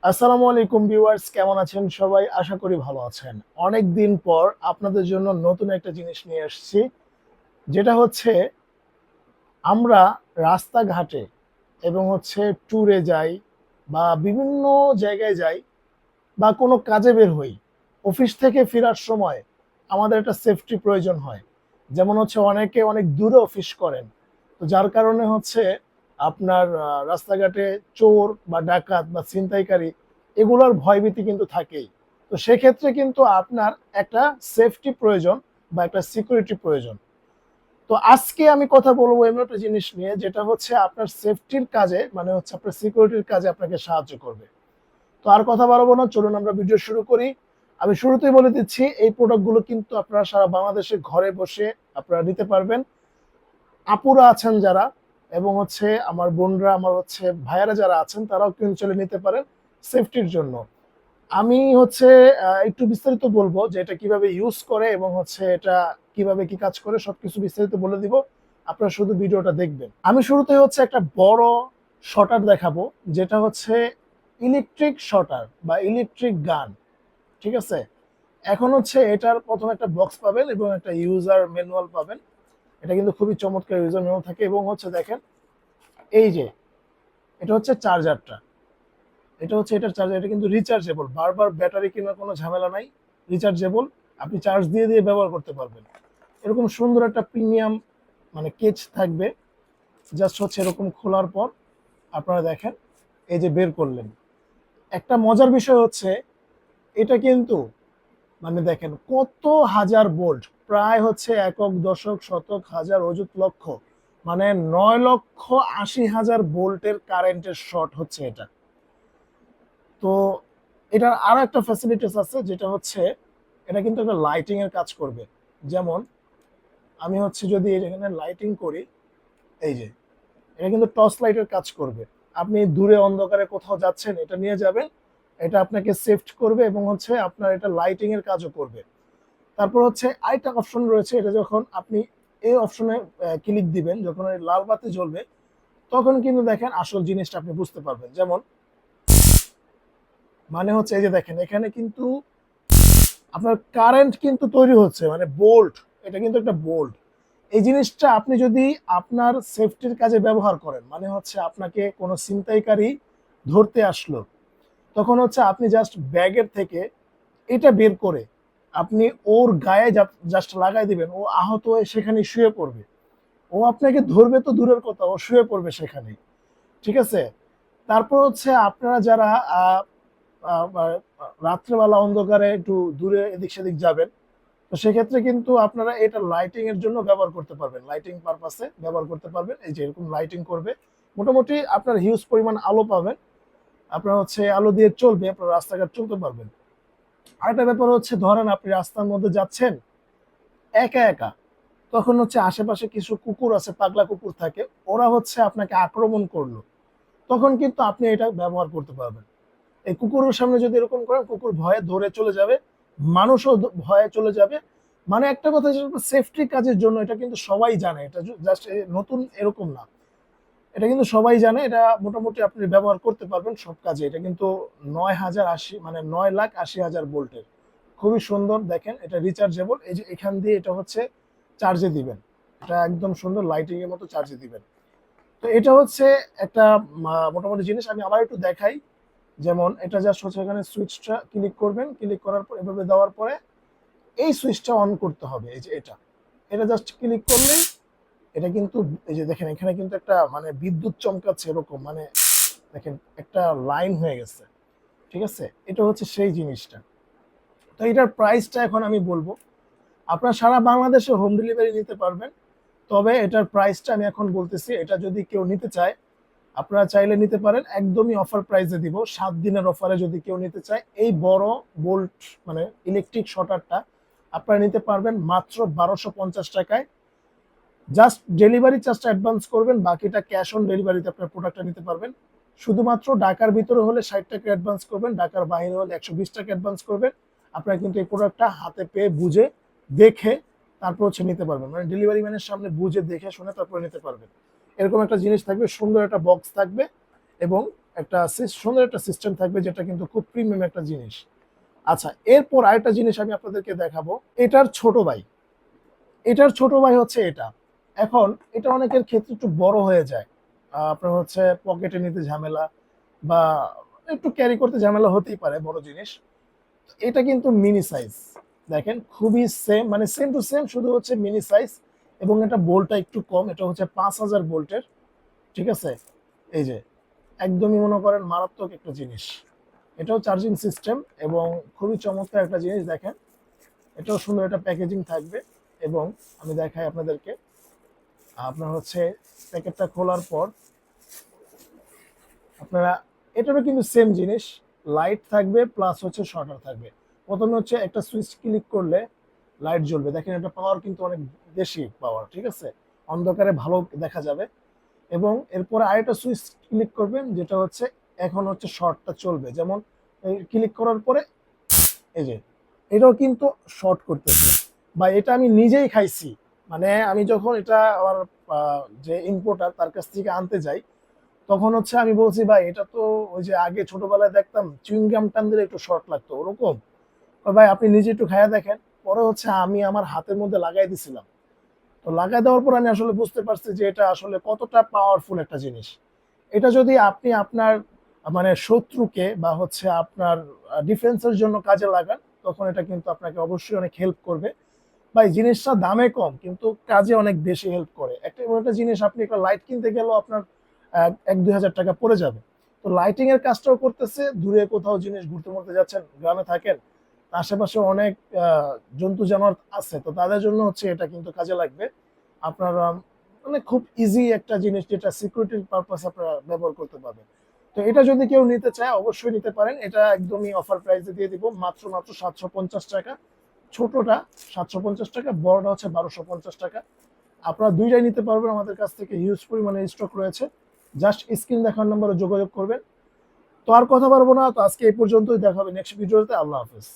আসসালামু আলাইকুম ভিউয়ার্স, কেমন আছেন সবাই? আশা করি ভালো আছেন। অনেক দিন পর আপনাদের জন্য নতুন একটা জিনিস নিয়ে এসেছি, যেটা হচ্ছে আমরা রাস্তাঘাটে এবং ট্যুরে যাই বা বিভিন্ন জায়গায় যাই বা কোনো কাজে বের হই। অফিস থেকে ফেরার সময় আমাদের একটা সেফটি প্রয়োজন হয়। যেমন অনেকে অনেক দূরে অফিস করেন। তো যার কারণে আপনার রাস্তাঘাটে চোর বা ডাকাত বা ছিনতাইকারী এগুলোর ভয়ভীতি কিন্তু থাকেই। তো সেক্ষেত্রে কিন্তু আপনার একটা সেফটি প্রয়োজন বা একটা সিকিউরিটি প্রয়োজন। তো আজকে আমি কথা বলবো এমন একটা জিনিস নিয়ে, যেটা আপনার সেফটির কাজে আপনার সিকিউরিটির কাজে আপনাকে সাহায্য করবে। তো আর কথা বাড়াবো না, চলুন আমরা ভিডিও শুরু করি। আমি শুরুতেই বলে দিচ্ছি, এই প্রোডাক্টগুলো কিন্তু আপনারা সারা বাংলাদেশে ঘরে বসে আপনারা নিতে পারবেন। আপুরা আছেন যারা এবং আমার বোনরা, আমার ভাইয়ারা যারা আছেন, তারাও কিন্তু চলে নিতে পারেন সেফটির জন্য। আমি একটু বিস্তারিত বলবো যে এটা কিভাবে ইউজ করে এবং এটা কিভাবে কি কাজ করে, সবকিছু বিস্তারিত বলে দিব। আপনারা শুধু ভিডিওটা দেখবেন। আমি শুরুতে একটা বড় শটার দেখাবো, যেটা ইলেকট্রিক শটার বা ইলেকট্রিক গান। ঠিক আছে, এখন এটার প্রথম একটা বক্স পাবেন এবং একটা ইউজার ম্যানুয়াল পাবেন। এটা কিন্তু খুবই চমৎকার ইউজার ম্যানুয়াল থাকে এবং দেখেন, এই যে এটা চার্জারটা, এটার চার্জার। এটা কিন্তু রিচার্জেবল, বারবার ব্যাটারি কেনার কোনো ঝামেলা নাই। রিচার্জেবল, আপনি চার্জ দিয়ে দিয়ে ব্যবহার করতে পারবেন। এরকম সুন্দর একটা প্রিমিয়াম কেচ থাকবে। জাস্ট এরকম খোলার পর আপনারা দেখেন, এই যে বের করলেন। একটা মজার বিষয় এটা কিন্তু দেখেন কত হাজার ভোল্ট, প্রায় একক দশক শতক হাজার অযুত লক্ষ, 9,80,000 ভোল্টের কারেন্টের শর্ট এটা। তো এটার আরো একটা ফ্যাসিলিটিস আছে, যেটা এটা কিন্তু একটা লাইটিং এর কাজ করবে। যেমন আমি যদি এখানে লাইটিং করি, এই যে এটা কিন্তু টর্চ লাইটের কাজ করবে। আপনি দূরে অন্ধকারে কোথাও যাচ্ছেন, এটা নিয়ে যাবেন, এটা আপনাকে সেফট করবে এবং আপনার এটা লাইটিং এর কাজও করবে। তারপর আরেকটা অপশন রয়েছে, এটা যখন আপনি এই অপশনে ক্লিক দিবেন, যখন এই লাল বাতি জ্বলবে, তখন কিন্তু দেখেন আসল জিনিসটা আপনি বুঝতে পারবেন। যেমন এই যে দেখেন, এখানে কিন্তু আপনার কারেন্ট কিন্তু তৈরি হচ্ছে, বোল্ট। এটা কিন্তু একটা বোল্ট। এই জিনিসটা আপনি যদি আপনার সেফটির কাজে ব্যবহার করেন, আপনাকে কোনো ছিনতাইকারী ধরতে আসলো, তখন আপনি জাস্ট ব্যাগের থেকে এটা বের করে আপনি ওর গায়ে জাস্ট লাগাই দিবেন, ও আহত হয়ে সেখানে শুয়ে পড়বে। ও আপনাকে ধরবে তো দূরের কথা, ও শুয়ে পড়বে সেখানে। ঠিক আছে। তারপর আপনারা যারা আহ আহ, আহ, রাত্রেবেলা অন্ধকারে একটু দূরে এদিক সেদিক যাবেন, তো সেক্ষেত্রে কিন্তু আপনারা এটা লাইটিং এর জন্য ব্যবহার করতে পারবেন, লাইটিং পারপাসে ব্যবহার করতে পারবেন। এই যে এরকম লাইটিং করবে, মোটামুটি আপনার হিউজ পরিমাণ আলো পাবেন। আপনার আলো দিয়ে চলবে, আপনার রাস্তাঘাট চলতে পারবেন। আরেকটা ব্যাপার ধরেন আপনি রাস্তার মধ্যে যাচ্ছেন একা একা, তখন আশেপাশে কিছু কুকুর আছে, পাগলা কুকুর থাকে, ওরা আপনাকে আক্রমণ করলো, তখন কিন্তু আপনি এটা ব্যবহার করতে পারবেন। এই কুকুরের সামনে যদি এরকম করেন, কুকুর ভয়ে ধরে চলে যাবে, মানুষও ভয়ে চলে যাবে। একটা কথা, সেফটি কাজের জন্য এটা কিন্তু সবাই জানে, এটা জাস্ট নতুন এরকম না, এটা কিন্তু সবাই জানে। এটা মোটামুটি আপনি ব্যবহার করতে পারবেন সব কাজে। এটা কিন্তু 9,080 9,80,000 ভোল্টের, খুবই সুন্দর। দেখেন, এটা রিচার্জেবল। এই যে এখান দিয়ে এটা চার্জে দিবেন, এটা একদম সুন্দর লাইটিং এর মতো চার্জে দিবেন। তো এটা একটা মোটামুটি জিনিস। আমি আবার একটু দেখাই। যেমন এটা জাস্ট এখানে সুইচটা ক্লিক করবেন, ক্লিক করার পর এভাবে দেওয়ার পরে এই সুইচটা অন করতে হবে। এই যে এটা, এটা জাস্ট ক্লিক করলেই এটা কিন্তু, এই যে দেখেন, এখানে কিন্তু একটা বিদ্যুৎ চমকাচ্ছে এরকম, দেখেন একটা লাইন হয়ে গেছে। ঠিক আছে, এটা সেই জিনিসটা। তো এটার প্রাইসটা এখন আমি বলবো। আপনারা সারা বাংলাদেশে হোম ডেলিভারি নিতে পারবেন, তবে এটার প্রাইসটা আমি এখন বলতেছি। এটা যদি কেউ নিতে চায়, আপনারা চাইলে নিতে পারেন, একদমই অফার প্রাইসে দিব। 7 দিনের অফারে যদি কেউ নিতে চায়, এই বড় বোল্ট ইলেকট্রিক শটারটা আপনারা নিতে পারবেন মাত্র 1250 টাকায়। জাস্ট ডেলিভারি চার্জটা অ্যাডভান্স করবেন, বাকিটা ক্যাশ অন ডেলিভারিতে আপনার প্রোডাক্টটা নিতে পারবেন। শুধুমাত্র ঢাকার ভিতরে হলে 60 টাকা অ্যাডভান্স করবেন, ঢাকার বাইরে হলে 120 টাকা অ্যাডভান্স করবেন। আপনারা কিন্তু এই প্রোডাক্টটা হাতে পেয়ে বুঝে দেখে তারপর নিতে পারবেন, ডেলিভারি ম্যানের সামনে বুঝে দেখে শুনে তারপরে নিতে পারবেন। এরকম একটা জিনিস থাকবে, সুন্দর একটা বক্স থাকবে এবং একটা সুন্দর একটা সিস্টেম থাকবে, যেটা কিন্তু খুব প্রিমিয়াম একটা জিনিস। আচ্ছা, এরপর আরেকটা জিনিস আমি আপনাদেরকে দেখাবো। এটার ছোট ভাই, এটার ছোট ভাই হচ্ছে এটা। এখন এটা অনেকের ক্ষেত্রে একটু বড় হয়ে যায়, আপনার হচ্ছে পকেটে নিতে ঝামেলা বা একটু ক্যারি করতে ঝামেলা হতেই পারে বড় জিনিস। এটা কিন্তু মিনি সাইজ, দেখেন খুবই সেম, মানে সেম টু সেম, শুধু হচ্ছে মিনি সাইজ। এবং এটা বোল্টটা একটু কম, এটা হচ্ছে 5000 ভোল্টের। ঠিক আছে, এই যে একদমই মনে করেন মারাত্মক একটা জিনিস। এটাও চার্জিং সিস্টেম এবং খুবই চমৎকার একটা জিনিস। দেখেন এটাও সুন্দর একটা প্যাকেজিং থাকবে। এবং আমি দেখাই আপনাদেরকে, আপনার হচ্ছে প্যাকেটটা খোলার পর আপনারা, এটারও কিন্তু সেম জিনিস, লাইট থাকবে প্লাস হচ্ছে শর্টার থাকবে। প্রথমে হচ্ছে একটা সুইচ ক্লিক করলে লাইট জ্বলবে, দেখেন এটা পাওয়ার কিন্তু অনেক বেশি পাওয়ার, ঠিক আছে, অন্ধকারে ভালো দেখা যাবে। এবং এরপরে আরেকটা সুইচ ক্লিক করবেন, যেটা হচ্ছে এখন হচ্ছে শর্টটা চলবে, যেমন এই ক্লিক করার পরে এই যে এটাও কিন্তু শর্ট করতেছে। বা এটা আমি নিজেই খাইছি, মানে আমি যখন এটা আমার যে ইম্পোর্টার তার কাছ থেকে আনতে যাই, তখন হচ্ছে আমি বলছি ভাই এটা তো ওই যে আগে ছোটবেলায় দেখতাম চুইংগাম টান দিলে একটু শর্ট লাগতো ওরকম। ভাই আপনি নিজে একটু খায়া দেখেন। পরে হচ্ছে আমি আমার হাতের মধ্যে লাগাই দিছিলাম, তো লাগাই দেওয়ার পর আমি আসলে বুঝতে পারছি যে এটা আসলে কতটা পাওয়ারফুল একটা জিনিস। এটা যদি আপনি আপনার মানে শত্রুকে বা হচ্ছে আপনার ডিফেন্সের জন্য কাজে লাগান, তখন এটা কিন্তু আপনাকে অবশ্যই অনেক হেল্প করবে। ভাই জিনিসটা দামে কম কিন্তু কাজে অনেক বেশি হেল্প করে। একটা এমন একটা জিনিস, আপনি একটা লাইট কিনতে গেলেও আপনার 1-2 হাজার টাকা পড়ে যাবে। তো লাইটিং এর কাজটাও করতেছে, দূরে কোথাও জিনিস ঘুরতে মরতে যাচ্ছেন, গ্রামে থাকেন, আশেপাশে অনেক জন্তু জানোয়ার আছে, তো তাদের জন্য হচ্ছে এটা কিন্তু কাজে লাগবে। আপনার মানে খুব ইজি একটা জিনিস, যেটা সিকিউরিটির পারপাস আপনারা ব্যবহার করতে পারবেন। তো এটা যদি কেউ নিতে চায় অবশ্যই নিতে পারেন, এটা একদমই অফার প্রাইসে দিয়ে দিব, মাত্র মাত্র 750 টাকা। ছোটটা 750 টাকা, বড়টা হচ্ছে 1250 টাকা। আপনারা দুইটাই নিতে পারবেন আমাদের কাছ থেকে, হিউজ পরিমাণে স্টক রয়েছে। জাস্ট স্ক্রিন দেখার নম্বরে যোগাযোগ করবেন। তো আর কথা পারবো না, তো আজকে এই পর্যন্তই, দেখা হবে নেক্সট ভিডিওতে। আল্লাহ হাফেজ।